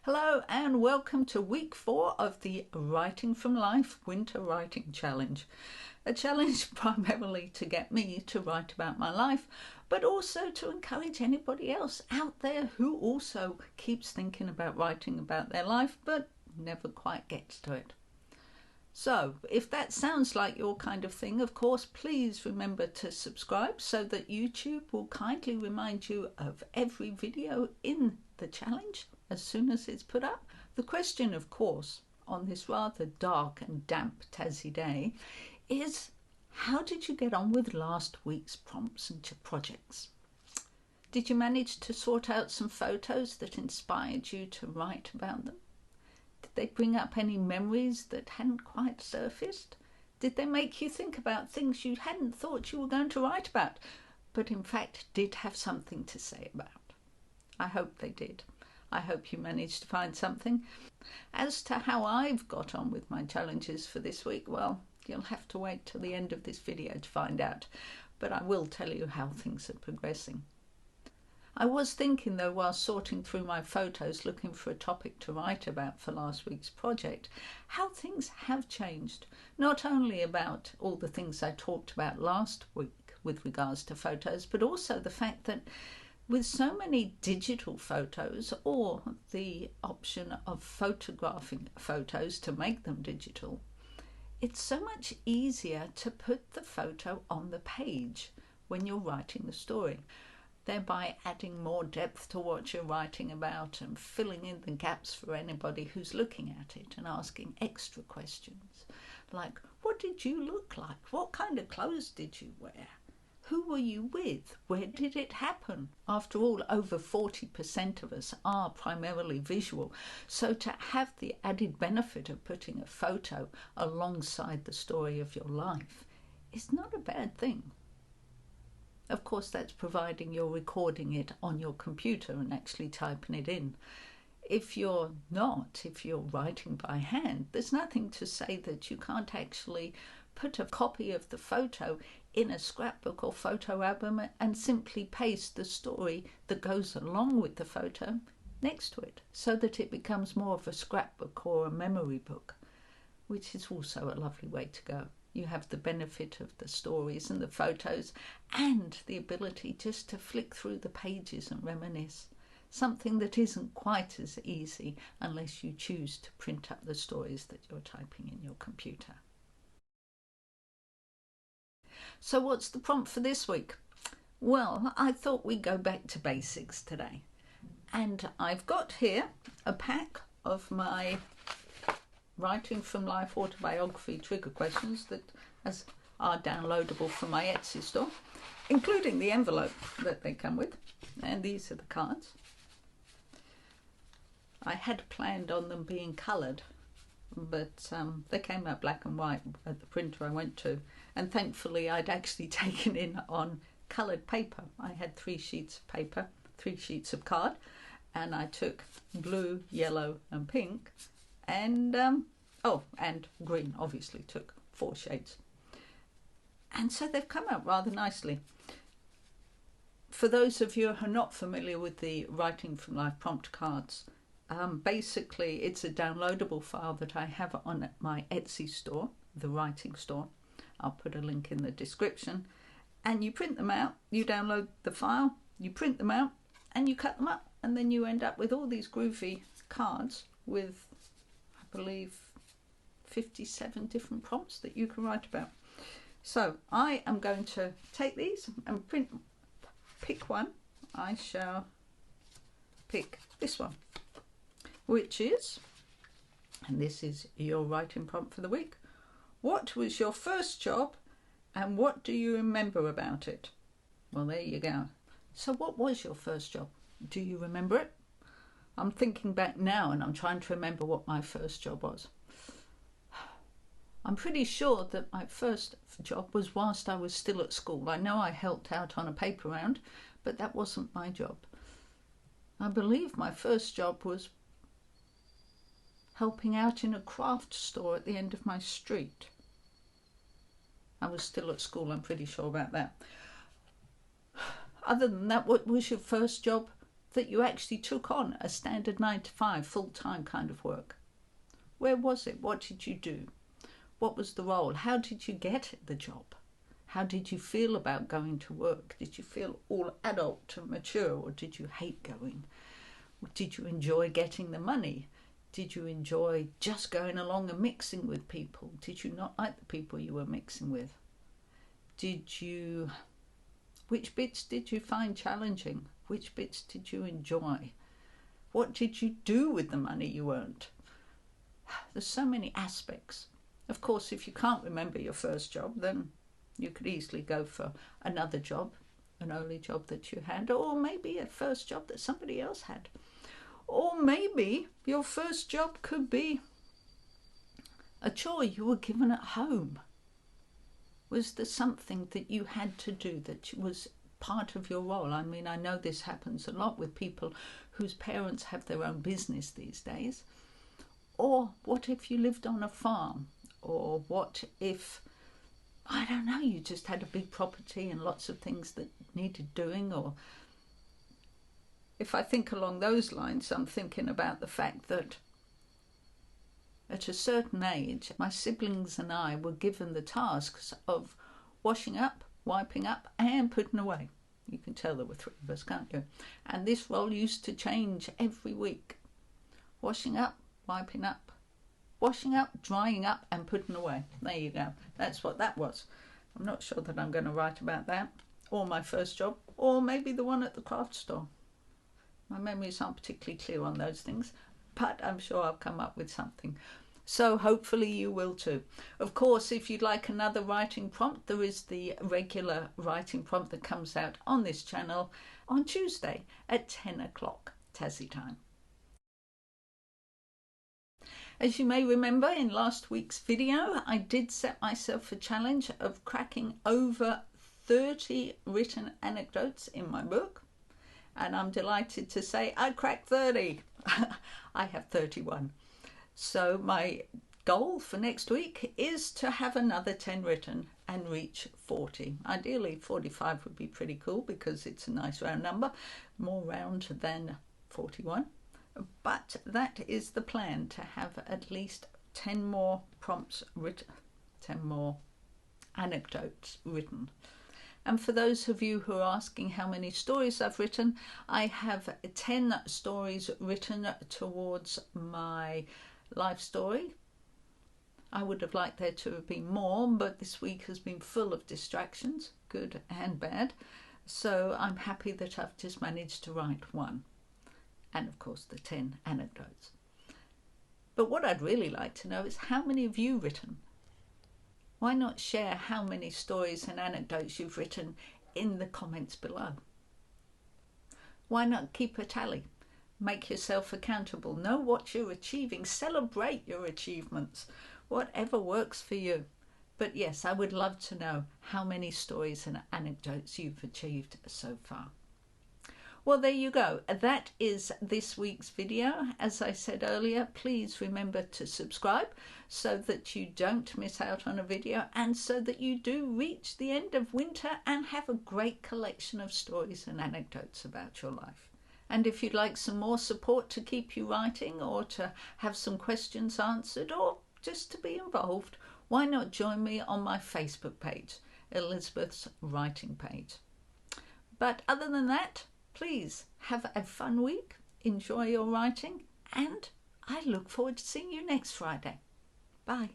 Hello and welcome to week 4 of the Writing from Life Winter Writing Challenge. A challenge primarily to get me to write about my life, but also to encourage anybody else out there who also keeps thinking about writing about their life, but never quite gets to it. So, if that sounds like your kind of thing, of course, please remember to subscribe so that YouTube will kindly remind you of every video in the challenge as soon as it's put up. The question, of course, on this rather dark and damp Tassie day is, how did you get on with last week's prompts and projects? Did you manage to sort out some photos that inspired you to write about them? Did they bring up any memories that hadn't quite surfaced? Did they make you think about things you hadn't thought you were going to write about, but in fact did have something to say about? I hope they did. I hope you managed to find something. As to how I've got on with my challenges for this week, well, you'll have to wait till the end of this video to find out, but I will tell you how things are progressing. I was thinking though, while sorting through my photos looking for a topic to write about for last week's project, how things have changed, not only about all the things I talked about last week with regards to photos, but also the fact that with so many digital photos, or the option of photographing photos to make them digital, it's so much easier to put the photo on the page when you're writing the story, thereby adding more depth to what you're writing about and filling in the gaps for anybody who's looking at it and asking extra questions like, what did you look like? What kind of clothes did you wear? Who were you with? Where did it happen? After all, over 40% of us are primarily visual, so to have the added benefit of putting a photo alongside the story of your life is not a bad thing. Of course, that's providing you're recording it on your computer and actually typing it in. If you're not, if you're writing by hand, there's nothing to say that you can't actually put a copy of the photo in a scrapbook or photo album and simply paste the story that goes along with the photo next to it, so that it becomes more of a scrapbook or a memory book, which is also a lovely way to go. You have the benefit of the stories and the photos and the ability just to flick through the pages and reminisce, something that isn't quite as easy unless you choose to print up the stories that you're typing in your computer. So what's the prompt for this week? Well, I thought we'd go back to basics today. And I've got here a pack of my Writing from Life autobiography trigger questions that are downloadable from my Etsy store, including the envelope that they come with. And these are the cards. I had planned on them being coloured, but they came out black and white at the printer I went to, and thankfully I'd actually taken in on coloured paper. I had 3 sheets of paper, 3 sheets of card, and I took blue, yellow and pink, and and green, obviously took 4 shades. And so they've come out rather nicely. For those of you who are not familiar with the Writing from Life prompt cards, basically it's a downloadable file that I have on my Etsy store, the writing store. I'll put a link in the description, and you print them out, you download the file, you print them out and you cut them up, and then you end up with all these groovy cards with, I believe, 57 different prompts that you can write about. So I am going to take these and pick one. I shall pick this one, which is, and this is your writing prompt for the week. What was your first job and what do you remember about it? Well, there you go. So what was your first job? Do you remember it? I'm thinking back now and I'm trying to remember what my first job was. I'm pretty sure that my first job was whilst I was still at school. I know I helped out on a paper round, but that wasn't my job. I believe my first job was helping out in a craft store at the end of my street. I was still at school, I'm pretty sure about that. Other than that, what was your first job? that you actually took on a standard 9 to 5 full-time kind of work? Where was it? What did you do? What was the role? How did you get the job? How did you feel about going to work? Did you feel all adult and mature, or did you hate going? Did you enjoy getting the money? Did you enjoy just going along and mixing with people? Did you not like the people you were mixing with? Which bits did you find challenging? Which bits did you enjoy? What did you do with the money you earned? There's so many aspects. Of course, if you can't remember your first job, then you could easily go for another job, an early job that you had, or maybe a first job that somebody else had. Or maybe your first job could be a chore you were given at home. Was there something that you had to do that was part of your role? I mean, I know this happens a lot with people whose parents have their own business these days. Or what if you lived on a farm? Or what if, I don't know, you just had a big property and lots of things that needed doing? Or if I think along those lines, I'm thinking about the fact that at a certain age, my siblings and I were given the tasks of washing up, wiping up, and putting away. You can tell there were 3 of us, can't you? And this role used to change every week. Washing up, wiping up, washing up, drying up, and putting away. There you go. That's what that was. I'm not sure that I'm going to write about that, or my first job, or maybe the one at the craft store. My memories aren't particularly clear on those things, but I'm sure I'll come up with something. So hopefully you will too. Of course, if you'd like another writing prompt, there is the regular writing prompt that comes out on this channel on Tuesday at 10 o'clock Tassie time. As you may remember, in last week's video, I did set myself a challenge of cracking over 30 written anecdotes in my book. And I'm delighted to say I cracked 30. I have 31. So my goal for next week is to have another 10 written and reach 40. Ideally 45 would be pretty cool because it's a nice round number, more round than 41. But that is the plan, to have at least 10 more prompts written, 10 more anecdotes written. And for those of you who are asking how many stories I've written, I have 10 stories written towards my life story. I would have liked there to have been more, but this week has been full of distractions, good and bad. So I'm happy that I've just managed to write 1. And of course the 10 anecdotes. But what I'd really like to know is how many have you written? Why not share how many stories and anecdotes you've written in the comments below? Why not keep a tally? Make yourself accountable. Know what you're achieving. Celebrate your achievements. Whatever works for you. But yes, I would love to know how many stories and anecdotes you've achieved so far. Well, there you go. That is this week's video. As I said earlier, please remember to subscribe so that you don't miss out on a video, and so that you do reach the end of winter and have a great collection of stories and anecdotes about your life. And if you'd like some more support to keep you writing, or to have some questions answered, or just to be involved, why not join me on my Facebook page, Elizabeth's Writing Page. But other than that, please have a fun week, enjoy your writing, and I look forward to seeing you next Friday. Bye.